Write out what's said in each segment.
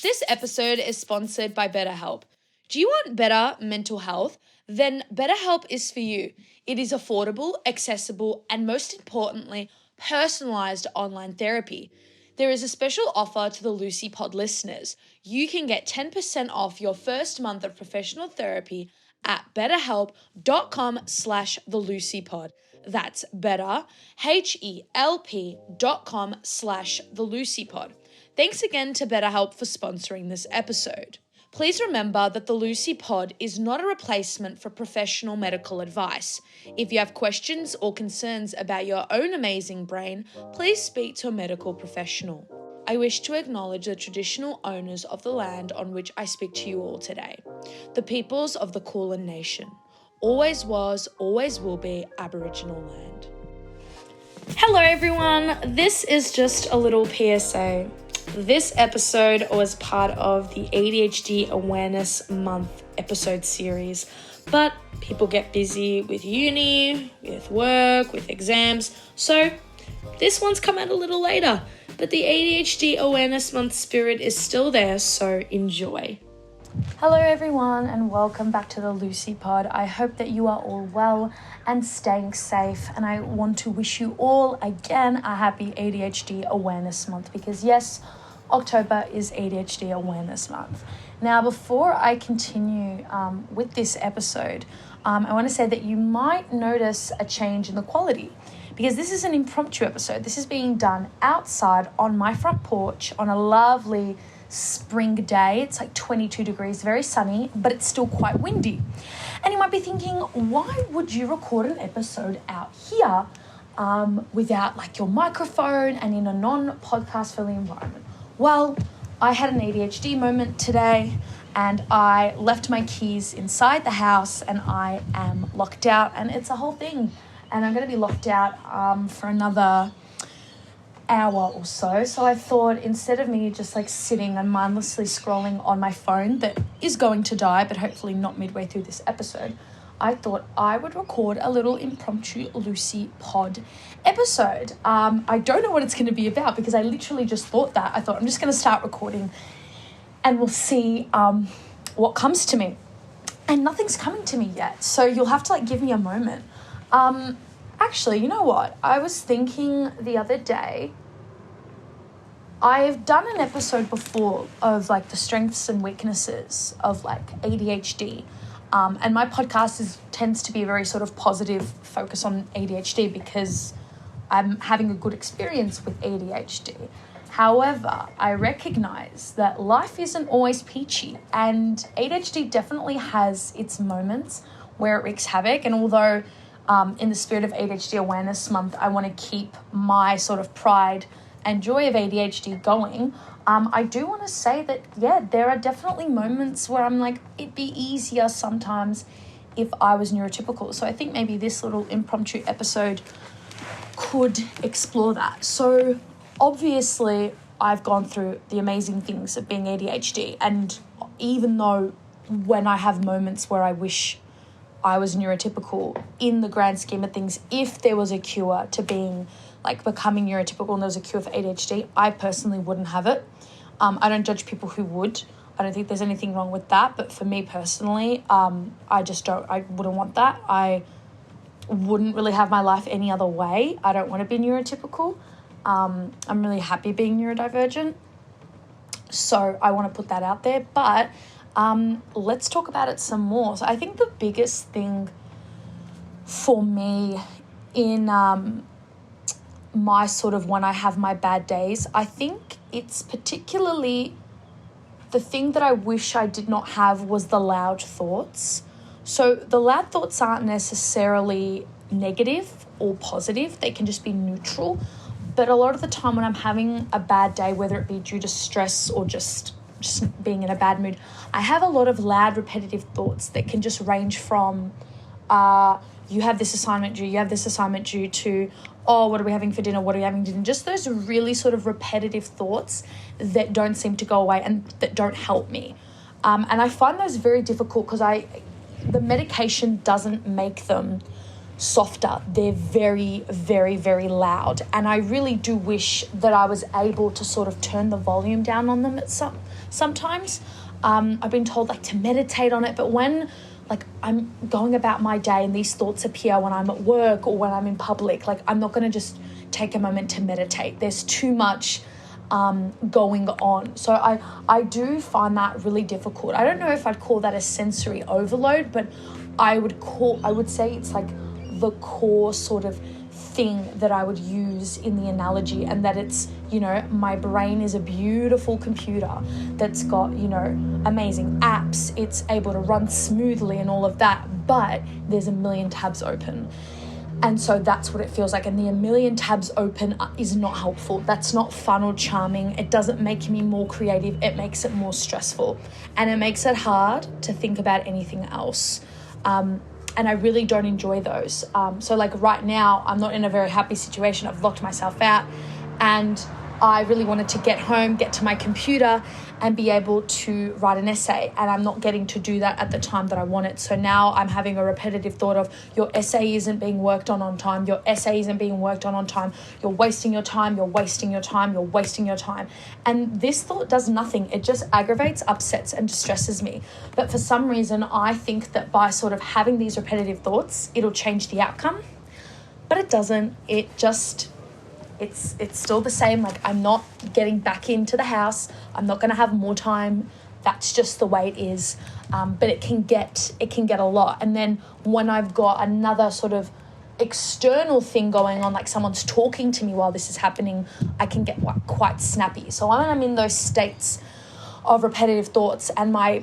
This episode is sponsored by BetterHelp. Do you want better mental health? Then BetterHelp is for you. It is affordable, accessible, and most importantly, personalized online therapy. There is a special offer to the Lucy Pod listeners. You can get 10% off your first month of professional therapy at betterhelp.com/thelucypod. That's better, HELP.com/thelucypod. Thanks again to BetterHelp for sponsoring this episode. Please remember that the Lucy Pod is not a replacement for professional medical advice. If you have questions or concerns about your own amazing brain, please speak to a medical professional. I wish to acknowledge the traditional owners of the land on which I speak to you all today, the peoples of the Kulin Nation. Always was, always will be Aboriginal land. Hello everyone, this is just a little PSA. This episode was part of the ADHD Awareness Month episode series, but people get busy with uni, with work, with exams, so this one's come out a little later, but the ADHD Awareness Month spirit is still there, so enjoy. Hello everyone and welcome back to the Lucy Pod. I hope that you are all well and staying safe, and I want to wish you all again a happy ADHD Awareness Month because yes, October is ADHD Awareness Month. Now before I continue with this episode, I want to say that you might notice a change in the quality because this is an impromptu episode. This is being done outside on my front porch on a lovely spring day. It's like 22 degrees, very sunny, but it's still quite windy. And you might be thinking, why would you record an episode out here without like your microphone and in a non-podcast friendly environment? Well, I had an ADHD moment today and I left my keys inside the house and I am locked out, and it's a whole thing. And I'm going to be locked out for another hour or so. So I thought instead of me just like sitting and mindlessly scrolling on my phone that is going to die, but hopefully not midway through this episode, I thought I would record a little impromptu Lucy Pod episode. I don't know what it's going to be about because I literally just thought that. I thought I'm just going to start recording and we'll see what comes to me. And nothing's coming to me yet. So you'll have to like give me a moment. Actually, you know what? I was thinking the other day, I've done an episode before of like the strengths and weaknesses of like ADHD. And my podcast tends to be a very sort of positive focus on ADHD because I'm having a good experience with ADHD. However, I recognize that life isn't always peachy, and ADHD definitely has its moments where it wreaks havoc. And although in the spirit of ADHD Awareness Month, I want to keep my sort of pride and joy of ADHD going, I do want to say that, yeah, there are definitely moments where I'm like, it'd be easier sometimes if I was neurotypical. So I think maybe this little impromptu episode could explore that. So obviously I've gone through the amazing things of being ADHD, and even though when I have moments where I wish I was neurotypical, in the grand scheme of things, if there was a cure to being like becoming neurotypical and there was a cure for ADHD, I personally wouldn't have it. I don't judge people who would. I don't think there's anything wrong with that. But for me personally, I wouldn't want that. I wouldn't really have my life any other way. I don't want to be neurotypical. I'm really happy being neurodivergent. So I want to put that out there. But let's talk about it some more. So I think the biggest thing for me in my sort of when I have my bad days, I think it's particularly the thing that I wish I did not have was the loud thoughts. So the loud thoughts aren't necessarily negative or positive. They can just be neutral. But a lot of the time when I'm having a bad day, whether it be due to stress or just being in a bad mood, I have a lot of loud, repetitive thoughts that can just range from, you have this assignment due, to, oh, what are we having for dinner? What are we having for dinner? Just those really sort of repetitive thoughts that don't seem to go away and that don't help me. And I find those very difficult because the medication doesn't make them softer. They're very, very, very loud. And I really do wish that I was able to sort of turn the volume down on them sometimes. I've been told like to meditate on it, but when like I'm going about my day and these thoughts appear when I'm at work or when I'm in public, like I'm not going to just take a moment to meditate. There's too much going on. So I do find that really difficult. I don't know if I'd call that a sensory overload, but I would say it's like the core sort of thing that I would use in the analogy, and that it's, you know, my brain is a beautiful computer that's got, you know, amazing apps. It's able to run smoothly and all of that, but there's a million tabs open. And so that's what it feels like. And the a million tabs open is not helpful. That's not fun or charming. It doesn't make me more creative. It makes it more stressful. And it makes it hard to think about anything else. And I really don't enjoy those. So like right now, I'm not in a very happy situation. I've locked myself out, and I really wanted to get home, get to my computer and be able to write an essay. And I'm not getting to do that at the time that I want it. So now I'm having a repetitive thought of, your essay isn't being worked on time. Your essay isn't being worked on time. You're wasting your time. You're wasting your time. You're wasting your time. And this thought does nothing. It just aggravates, upsets, and distresses me. But for some reason, I think that by sort of having these repetitive thoughts, it'll change the outcome. But it doesn't. It's still the same. Like, I'm not getting back into the house. I'm not going to have more time. That's just the way it is. But it can get a lot. And then when I've got another sort of external thing going on, like someone's talking to me while this is happening, I can get quite snappy. So when I'm in those states of repetitive thoughts, and my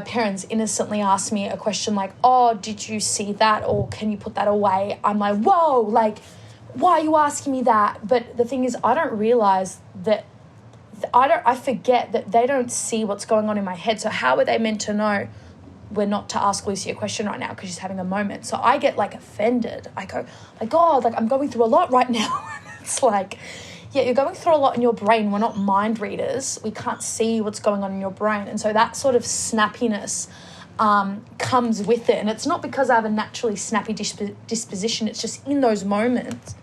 parents innocently ask me a question like, "Oh, did you see that?" or "Can you put that away?" I'm like, "Whoa, like, why are you asking me that?" But the thing is, I don't realize that I forget that they don't see what's going on in my head. So how are they meant to know we're not to ask Lucy a question right now because she's having a moment? So I get like offended. I go, my God, like I'm going through a lot right now. It's like, yeah, you're going through a lot in your brain. We're not mind readers. We can't see what's going on in your brain. And so that sort of snappiness comes with it. And it's not because I have a naturally snappy disposition. It's just in those moments.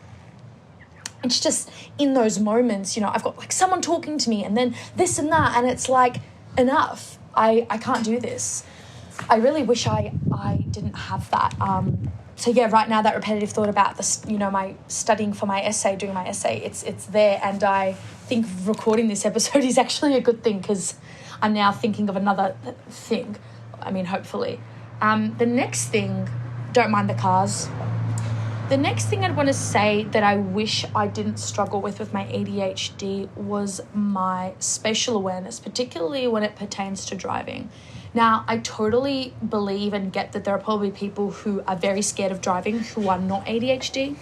It's just in those moments, you know, I've got like someone talking to me and then this and that. And it's like, enough. I can't do this. I really wish I didn't have that. So yeah, right now that repetitive thought about this, you know, my studying for my essay, doing my essay, it's there. And I think recording this episode is actually a good thing because I'm now thinking of another thing. I mean, hopefully. The next thing, don't mind the cars. The next thing I'd want to say that I wish I didn't struggle with my ADHD was my spatial awareness, particularly when it pertains to driving. Now, I totally believe and get that there are probably people who are very scared of driving who are not ADHD,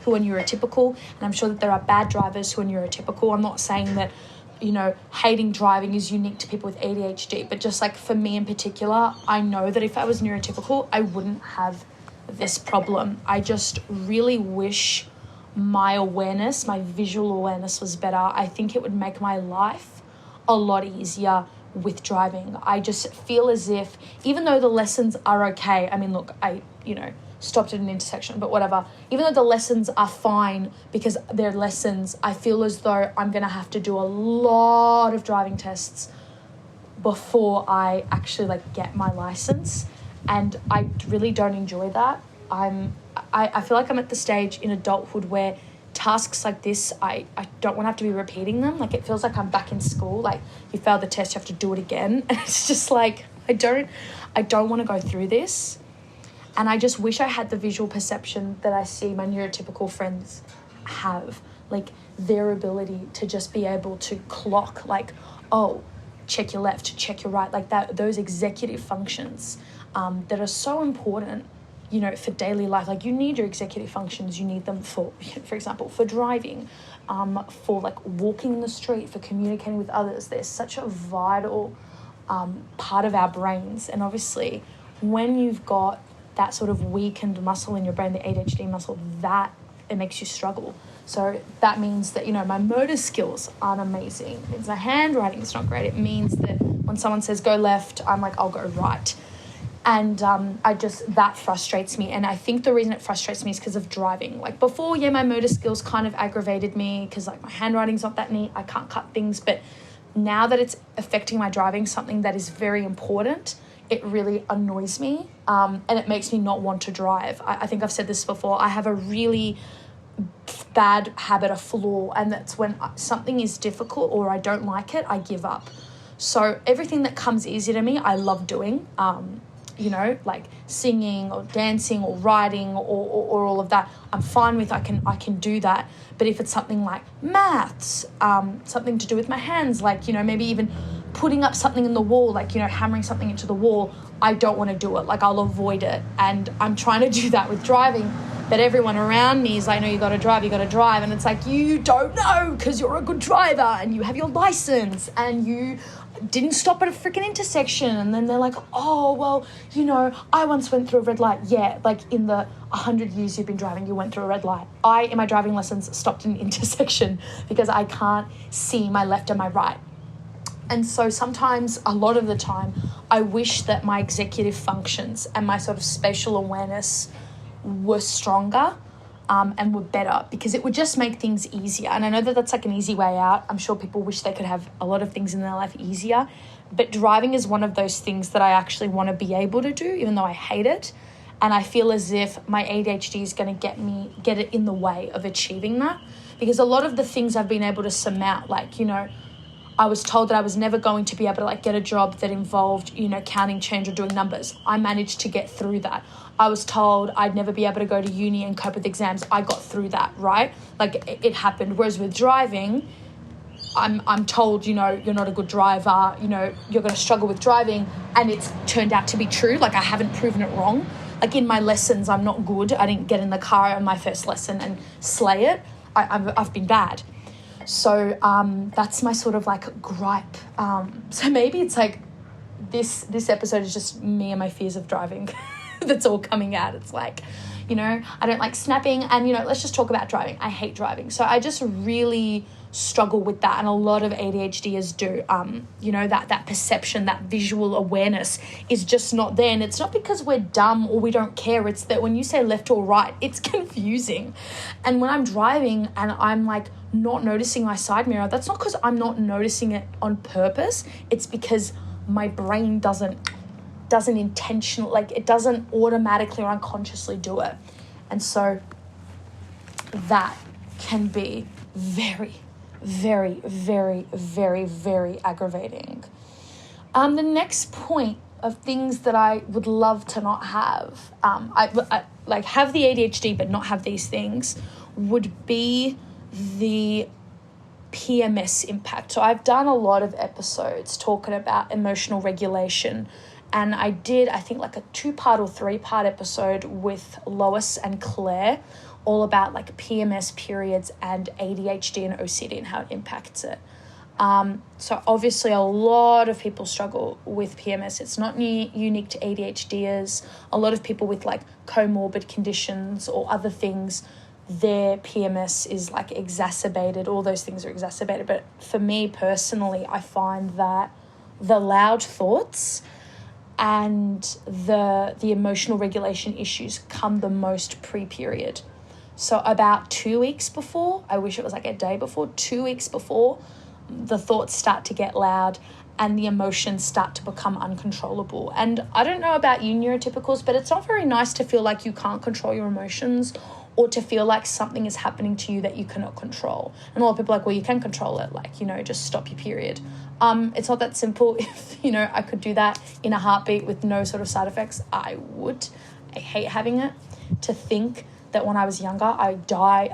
who are neurotypical, and I'm sure that there are bad drivers who are neurotypical. I'm not saying that, you know, hating driving is unique to people with ADHD, but just like for me in particular, I know that if I was neurotypical, I wouldn't have this problem. I just really wish my awareness, my visual awareness was better. I think it would make my life a lot easier with driving. I just feel as if, even though the lessons are okay, I mean, look, I stopped at an intersection, but whatever. Even though the lessons are fine because they're lessons, I feel as though I'm going to have to do a lot of driving tests before I actually like get my license. And I really don't enjoy that. I feel like I'm at the stage in adulthood where tasks like this, I don't want to have to be repeating them. Like, it feels like I'm back in school. Like, you failed the test, you have to do it again. And it's just like, I don't want to go through this. And I just wish I had the visual perception that I see my neurotypical friends have. Like, their ability to just be able to clock, like, oh, check your left, check your right, like that, those executive functions that are so important, you know, for daily life. Like, you need your executive functions. You need them for example, for driving, for like walking in the street, for communicating with others. They're such a vital part of our brains. And obviously, when you've got that sort of weakened muscle in your brain, the ADHD muscle, that it makes you struggle. So that means that, you know, my motor skills aren't amazing. It means my handwriting is not great. It means that when someone says go left, I'm like, I'll go right. And that frustrates me. And I think the reason it frustrates me is because of driving. Like before, my motor skills kind of aggravated me because like my handwriting's not that neat. I can't cut things. But now that it's affecting my driving, something that is very important, it really annoys me. And it makes me not want to drive. I think I've said this before. I have a really bad habit, a flaw, and that's when something is difficult or I don't like it, I give up. So everything that comes easy to me, I love doing. Like singing or dancing or writing or all of that, I'm fine with. I can do that. But if it's something like maths, something to do with my hands, like, maybe even putting up something in the wall, like, hammering something into the wall, I don't want to do it. Like, I'll avoid it. And I'm trying to do that with driving. But everyone around me is like, no, you got to drive. And it's like, you don't know because you're a good driver and you have your license and you didn't stop at a freaking intersection. And then they're like, oh, well, I once went through a red light. Yeah, like in the 100 years you've been driving, you went through a red light. I, in my driving lessons, stopped in an intersection because I can't see my left and my right. And so sometimes, a lot of the time, I wish that my executive functions and my sort of spatial awareness were stronger and were better, because it would just make things easier. And I know that that's like an easy way out. I'm sure people wish they could have a lot of things in their life easier, but driving is one of those things that I actually want to be able to do, even though I hate it. And I feel as if my ADHD is going to get it in the way of achieving that, because a lot of the things I've been able to surmount, like, I was told that I was never going to be able to like get a job that involved, counting change or doing numbers. I managed to get through that. I was told I'd never be able to go to uni and cope with exams. I got through that, right? Like it happened. Whereas with driving, I'm told, you're not a good driver, you're going to struggle with driving, and it's turned out to be true. Like I haven't proven it wrong. Like in my lessons, I'm not good. I didn't get in the car on my first lesson and slay it. I've been bad. So that's my sort of like gripe. So maybe it's like this episode is just me and my fears of driving that's all coming out. It's like, I don't like snapping, and, let's just talk about driving. I hate driving. So I just really struggle with that, and a lot of ADHDers do. That perception, that visual awareness is just not there. And it's not because we're dumb or we don't care. It's that when you say left or right, it's confusing. And when I'm driving and I'm like not noticing my side mirror, that's not because I'm not noticing it on purpose. It's because my brain doesn't intentionally, like it doesn't automatically or unconsciously do it. And so that can be very, very, very, very, very aggravating. The next point of things that I would love to not have, I like have the ADHD but not have these things, would be the PMS impact. So I've done a lot of episodes talking about emotional regulation, and I did, I think, like a 2-part or 3-part episode with Lois and Claire, all about like PMS periods and ADHD and OCD and how it impacts it. So obviously a lot of people struggle with PMS. It's not unique to ADHDers. A lot of people with like comorbid conditions or other things, their PMS is like exacerbated. All those things are exacerbated. But for me personally, I find that the loud thoughts and the emotional regulation issues come the most pre-period. So about 2 weeks before, I wish it was like a day before, 2 weeks before, the thoughts start to get loud and the emotions start to become uncontrollable. And I don't know about you neurotypicals, but it's not very nice to feel like you can't control your emotions, or to feel like something is happening to you that you cannot control. And a lot of people are like, well, you can control it. Like, just stop your period. It's not that simple. If, I could do that in a heartbeat with no sort of side effects, I would. I hate having it. To think that when I was younger, I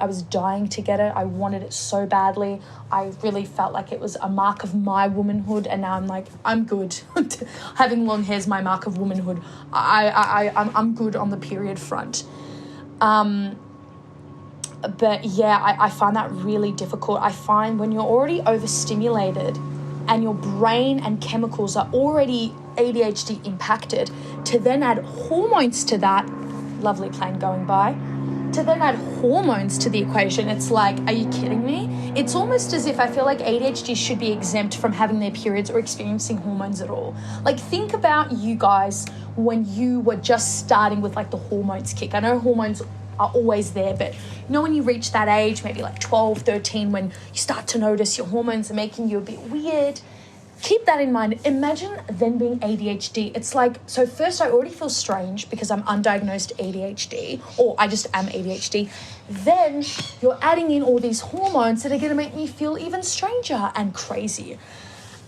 was dying to get it. I wanted it so badly. I really felt like it was a mark of my womanhood, and now I'm like, I'm good. Having long hair is my mark of womanhood. I'm good on the period front. But yeah, I find that really difficult. I find when you're already overstimulated and your brain and chemicals are already ADHD impacted, to then add hormones to that, lovely plane going by, to then add hormones to the equation, it's like, are you kidding me? It's almost as if I feel like ADHD should be exempt from having their periods or experiencing hormones at all. Like, think about you guys when you were just starting with like the hormones kick. I know hormones are always there, but you know, when you reach that age, maybe like 12, 13, when you start to notice your hormones are making you a bit weird, keep that in mind. Imagine then being ADHD. It's like, so first I already feel strange because I'm undiagnosed ADHD, or I just am ADHD. Then you're adding in all these hormones that are going to make me feel even stranger and crazy.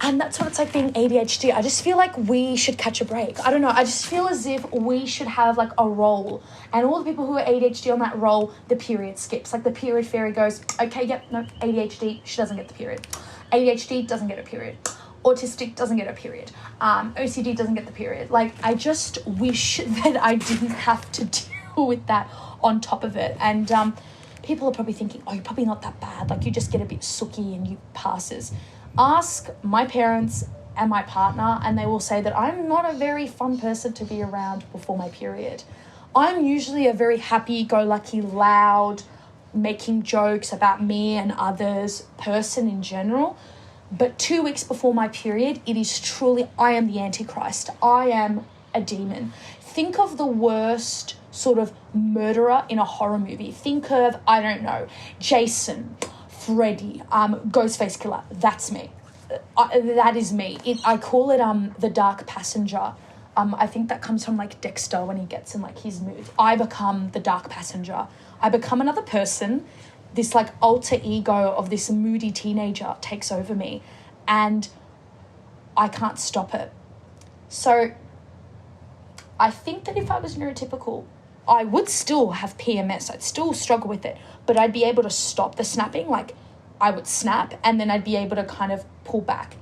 And that's what it's like being ADHD. I just feel like we should catch a break. I don't know. I just feel as if we should have like a role. And all the people who are ADHD on that role, the period skips. Like the period fairy goes, okay, yep, no, ADHD, she doesn't get the period. ADHD doesn't get a period. Autistic doesn't get a period. OCD doesn't get the period. Like, I just wish that I didn't have to deal with that on top of it. And people are probably thinking, oh, you're probably not that bad. Like, you just get a bit sooky and you passes. Ask my parents and my partner, and they will say that I'm not a very fun person to be around before my period. I'm usually a very happy-go-lucky, loud, making jokes about me and others person in general. But 2 weeks before my period, it is truly, I am the Antichrist. I am a demon. Think of the worst sort of murderer in a horror movie. Think of, I don't know, Jason, Freddy, Ghostface Killer. That's me. That is me. I call it the Dark Passenger. I think that comes from like Dexter when he gets in like his mood. I become the Dark Passenger. I become another person. This like alter ego of this moody teenager takes over me, and I can't stop it. So I think that if I was neurotypical, I would still have PMS. I'd still struggle with it, but I'd be able to stop the snapping. Like, I would snap and then I'd be able to kind of pull back.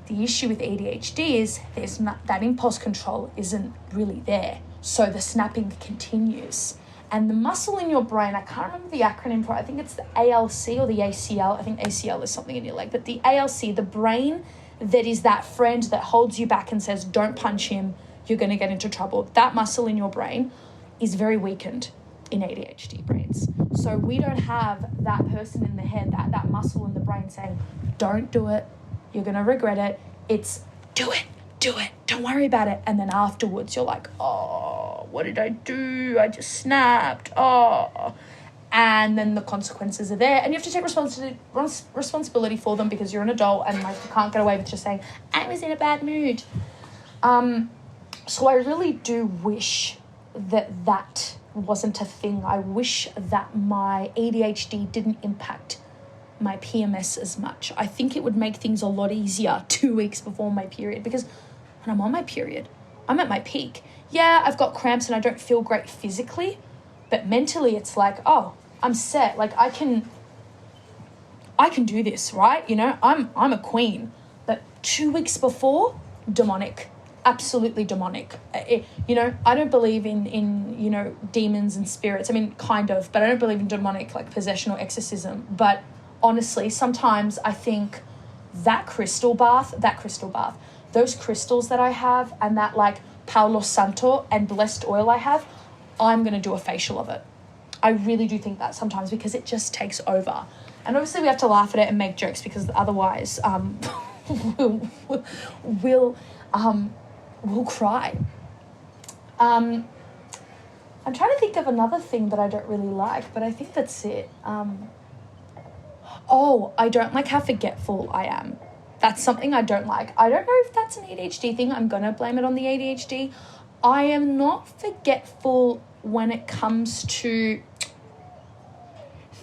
The issue with ADHD is there's not, that impulse control isn't really there. So the snapping continues. And the muscle in your brain, I can't remember the acronym for it. I think it's the ALC or the ACL. I think ACL is something in your leg. But the ALC, the brain that is that friend that holds you back and says, don't punch him, you're going to get into trouble. That muscle in your brain is very weakened in ADHD brains. So we don't have that person in the head, that muscle in the brain saying, don't do it, you're going to regret it. It's do it, don't worry about it. And then afterwards you're like, oh, what did I do? I just snapped. Oh. And then the consequences are there, and you have to take responsibility for them because you're an adult and like you can't get away with just saying, I was in a bad mood. So I really do wish that wasn't a thing. I wish that my ADHD didn't impact my PMS as much. I think it would make things a lot easier 2 weeks before my period, because when I'm on my period, I'm at my peak. Yeah, I've got cramps and I don't feel great physically, but mentally it's like, oh, I'm set. Like I can do this, right? You know, I'm a queen. But 2 weeks before, demonic. Absolutely demonic. I don't believe in demons and spirits. I mean, kind of, but I don't believe in demonic like possession or exorcism. But honestly, sometimes I think that crystal bath, those crystals that I have and that like Palo Santo and blessed oil I have, I'm going to do a facial of it. I really do think that sometimes, because it just takes over. And obviously we have to laugh at it and make jokes, because otherwise we'll cry. I'm trying to think of another thing that I don't really like, but I think that's it. I don't like how forgetful I am. That's something I don't like. I don't know if that's an ADHD thing. I'm going to blame it on the ADHD. I am not forgetful when it comes to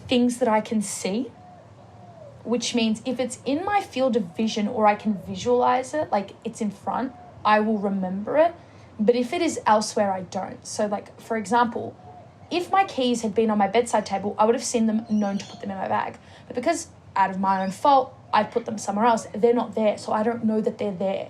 things that I can see, which means if it's in my field of vision or I can visualize it, like it's in front, I will remember it. But if it is elsewhere, I don't. So like, for example, if my keys had been on my bedside table, I would have seen them, known to put them in my bag. But because out of my own fault, I put them somewhere else, they're not there. So I don't know that they're there.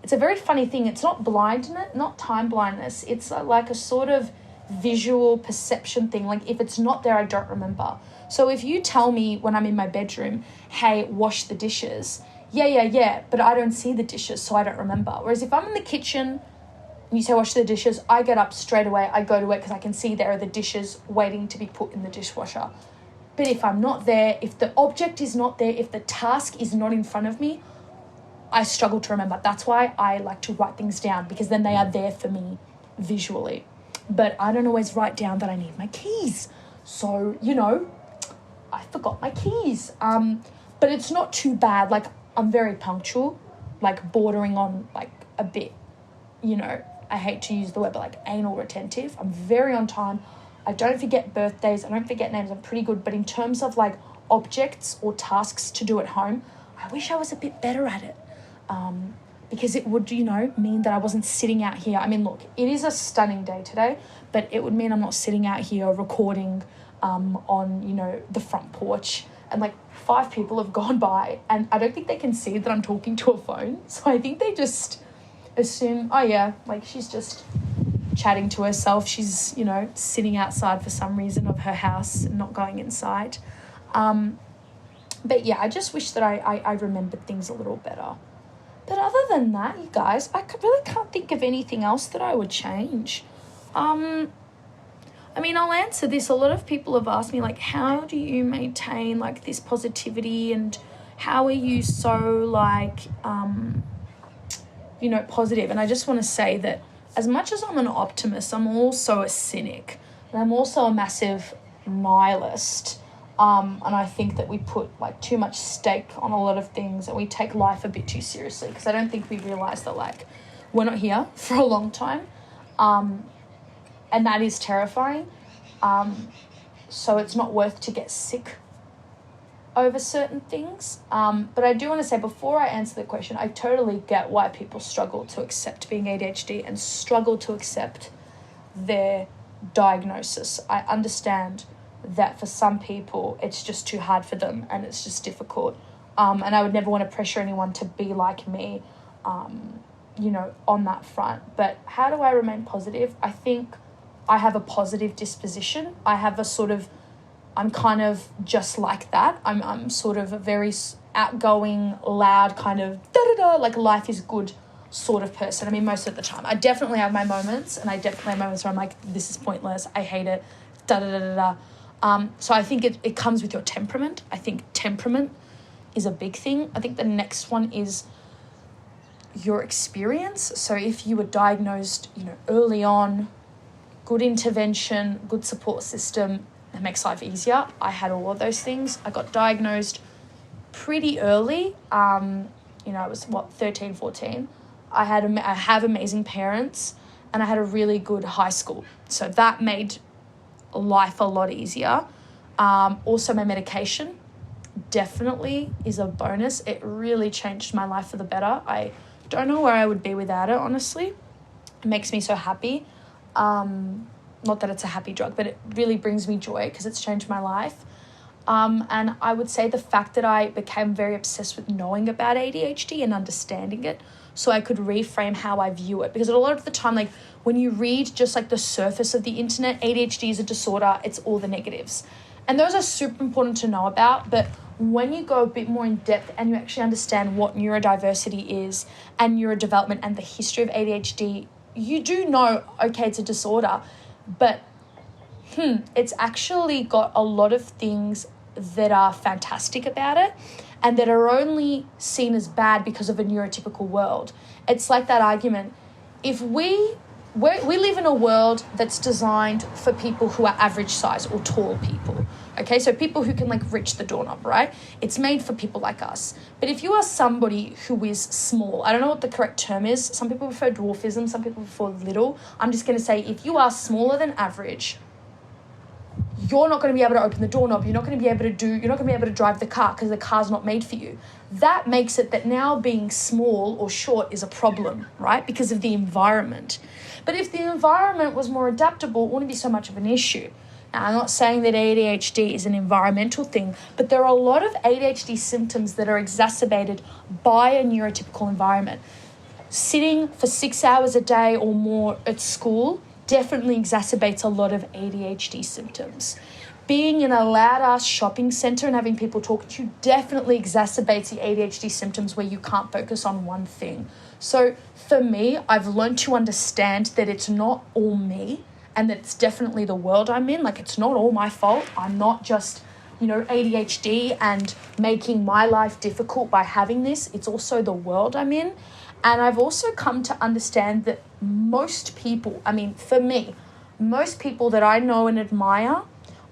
It's a very funny thing. It's not blindness, not time blindness. It's like a sort of visual perception thing. Like if it's not there, I don't remember. So if you tell me when I'm in my bedroom, hey, wash the dishes. Yeah. But I don't see the dishes, so I don't remember. Whereas if I'm in the kitchen and you say wash the dishes, I get up straight away. I go to it because I can see there are the dishes waiting to be put in the dishwasher. But if I'm not there, if the object is not there, if the task is not in front of me, I struggle to remember. That's why I like to write things down, because then they are there for me visually. But I don't always write down that I need my keys. So, I forgot my keys. But it's not too bad. Like, I'm very punctual, like bordering on like a bit, I hate to use the word, but like anal retentive. I'm very on time. I don't forget birthdays. I don't forget names. I'm pretty good. But in terms of like objects or tasks to do at home, I wish I was a bit better at it. Because it would, mean that I wasn't sitting out here. I mean, look, it is a stunning day today, but it would mean I'm not sitting out here recording on, the front porch, and like 5 people have gone by, and I don't think they can see that I'm talking to a phone. So I think they just assume, oh yeah, like she's just chatting to herself. She's, sitting outside for some reason of her house and not going inside. But yeah, I just wish that I remembered things a little better. But other than that, you guys, I really can't think of anything else that I would change. I'll answer this. A lot of people have asked me, like, how do you maintain, like, this positivity, and how are you so, like, positive? And I just want to say that as much as I'm an optimist, I'm also a cynic, and I'm also a massive nihilist. And I think that we put like too much stake on a lot of things, and we take life a bit too seriously, because I don't think we realise that like we're not here for a long time. And that is terrifying. So it's not worth to get sick over certain things. But I do want to say, before I answer the question, I totally get why people struggle to accept being ADHD and struggle to accept their diagnosis. I understand that for some people it's just too hard for them, and it's just difficult. And I would never want to pressure anyone to be like me, on that front. But how do I remain positive? I think I have a positive disposition. I have I'm kind of just like that. I'm sort of a very outgoing, loud kind of like life is good sort of person. I mean, most of the time. I definitely have my moments, and I definitely have moments where I'm like, this is pointless, I hate it, So I think it comes with your temperament. I think temperament is a big thing. I think the next one is your experience. So if you were diagnosed, early on, good intervention, good support system, it makes life easier. I had all of those things. I got diagnosed pretty early. I was 13, 14. I have amazing parents, and I had a really good high school. So that made life a lot easier. Also, my medication definitely is a bonus. It really changed my life for the better. I don't know where I would be without it, honestly. It makes me so happy. Not that it's a happy drug, but it really brings me joy because it's changed my life. And I would say the fact that I became very obsessed with knowing about ADHD and understanding it, so I could reframe how I view it. Because a lot of the time, like when you read just like the surface of the internet, ADHD is a disorder, it's all the negatives. And those are super important to know about. But when you go a bit more in depth and you actually understand what neurodiversity is and neurodevelopment and the history of ADHD, you do know, okay, it's a disorder, but it's actually got a lot of things that are fantastic about it and that are only seen as bad because of a neurotypical world. It's like that argument. If we live in a world that's designed for people who are average size or tall people, okay? So people who can like reach the doorknob, right? It's made for people like us. But if you are somebody who is small, I don't know what the correct term is. Some people prefer dwarfism, some people prefer little. I'm just going to say if you are smaller than average, you're not going to be able to open the doorknob. You're not going to be able to drive the car because the car's not made for you. That makes it that now being small or short is a problem, right? Because of the environment. But if the environment was more adaptable, it wouldn't be so much of an issue. Now, I'm not saying that ADHD is an environmental thing, but there are a lot of ADHD symptoms that are exacerbated by a neurotypical environment. Sitting for 6 hours a day or more at school definitely exacerbates a lot of ADHD symptoms. Being in a loud-ass shopping centre and having people talk to you definitely exacerbates the ADHD symptoms where you can't focus on one thing. So for me, I've learned to understand that it's not all me and that it's definitely the world I'm in. Like, it's not all my fault. I'm not just ADHD and making my life difficult by having this. It's also the world I'm in. And I've also come to understand that most people, for me, most people that I know and admire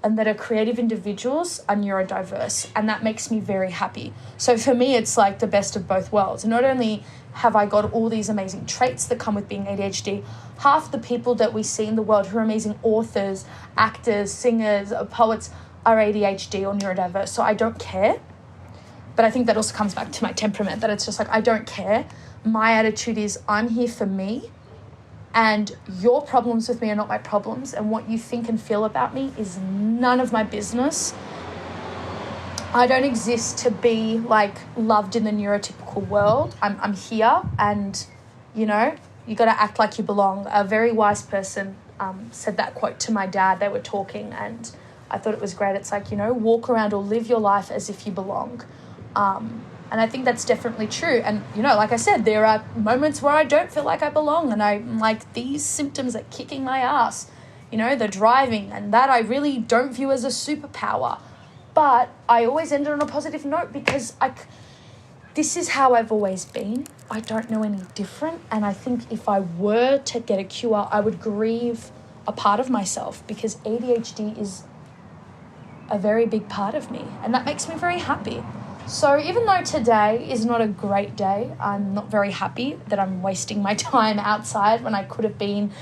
and that are creative individuals are neurodiverse, and that makes me very happy. So for me, it's like the best of both worlds. Not only have I got all these amazing traits that come with being ADHD, half the people that we see in the world who are amazing authors, actors, singers, poets are ADHD or neurodiverse. So I don't care. But I think that also comes back to my temperament, that it's just like, I don't care. My attitude is I'm here for me, and your problems with me are not my problems, and what you think and feel about me is none of my business. I don't exist to be like loved in the neurotypical world. I'm here, and you got to act like you belong. A very wise person said that quote to my dad. They were talking, and I thought it was great. It's like, walk around or live your life as if you belong. And I think that's definitely true. And, like I said, there are moments where I don't feel like I belong, and I'm like, these symptoms are kicking my ass. The driving, and that I really don't view as a superpower. But I always end on a positive note because this is how I've always been. I don't know any different. And I think if I were to get a cure, I would grieve a part of myself, because ADHD is a very big part of me, and that makes me very happy. So even though today is not a great day, I'm not very happy that I'm wasting my time outside when I could have been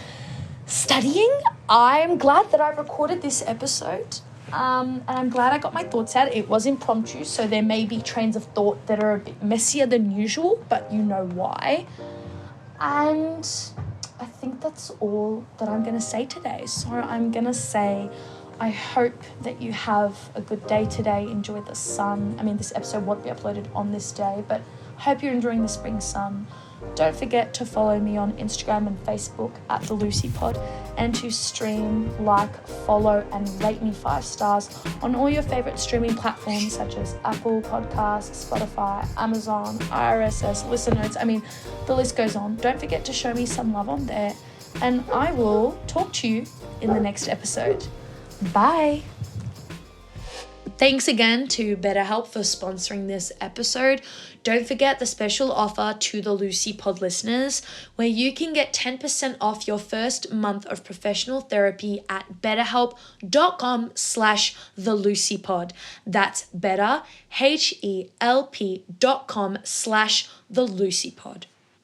studying. I'm glad that I recorded this episode, and I'm glad I got my thoughts out. It was impromptu, so there may be trains of thought that are a bit messier than usual, but you know why. And I think that's all that I'm going to say today. So I'm going to say, I hope that you have a good day today. Enjoy the sun. This episode won't be uploaded on this day, but I hope you're enjoying the spring sun. Don't forget to follow me on Instagram and Facebook at The Lucy Pod, and to stream, follow, and rate me 5 stars on all your favorite streaming platforms such as Apple Podcasts, Spotify, Amazon, RSS, Listen Notes. The list goes on. Don't forget to show me some love on there, and I will talk to you in the next episode. Bye. Thanks again to BetterHelp for sponsoring this episode. Don't forget the special offer to the Lucy Pod listeners, where you can get 10% off your first month of professional therapy at betterhelp.com/thelucypod. That's better, HELP.com/thelucypod.